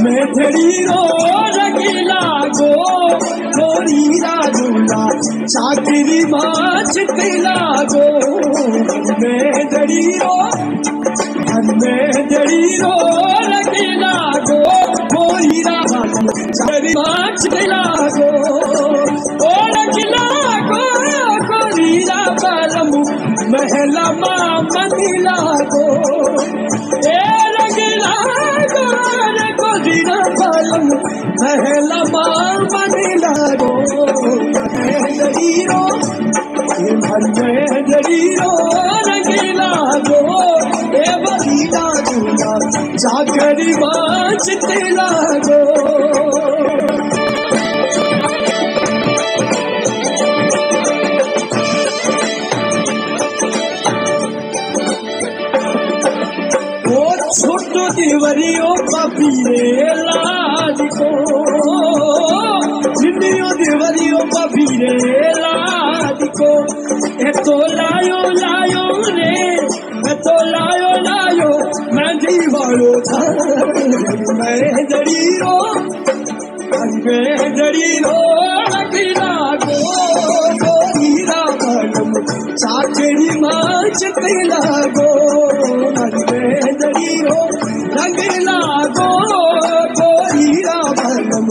मेथड़ी रो रंगीला गो गोरी राजूला चाकरी माच तिला गो मेथड़ी रो रंगीला गो गोरी राजूला चाकरी माच तिला गो ओ रंगीला गो गोरी राजूला महला मां मंदिला गो ए रंगीला गो गोरी राजूला महला मां मंदिला गो मेथड़ी रो रंगीला गो ए बड़ी राजूला चाकरी माच तिला गो छोटो देवरियो पपीरे लाज को जिंदियो देवरियो पपीरे लाज को ए तो लायो लायो रे मैं तो लायो लायो मैं दीवारो था मैं जड़ीरो रंगीला गो गोरीरा बलम चाकरी माच तिला गो रंगीला गो गोरीरा बलम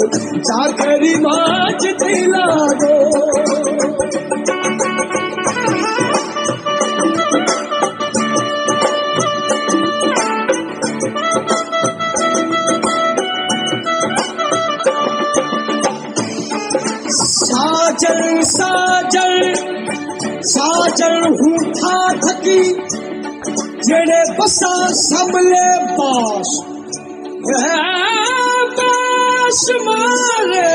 चाकरी माच तिला गो साजन साजन साजन हूँ था थकी जेड़े बसा सबले पास मारे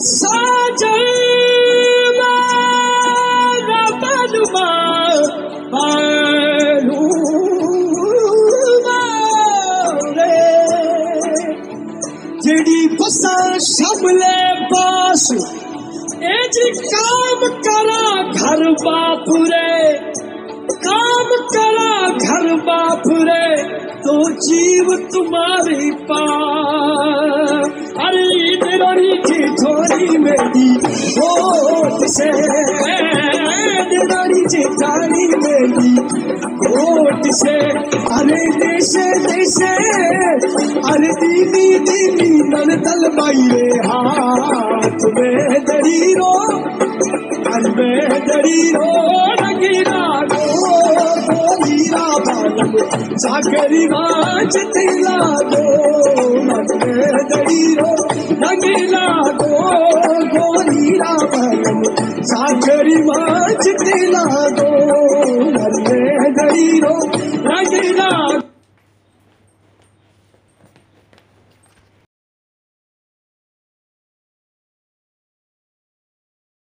साजन मारा बलमा जेड़ी बसा सबले पास ए जी काम करा घर बापुरे काम करा घर बापुरे तो जीव तुम्हारे पास अरे तेरी चिठोरी मेरी होठ से तेरी चिठारी मेरी होठ से अरे देशे देशे अरे दीनी दीनी नन तल बाइरे हाथ में दरीरो रंगीला गो गोरीरा बलम चाकरी माच तिला गो रंगीला गो गोरीरा बलम चाकरी माच तिला गो रंगीला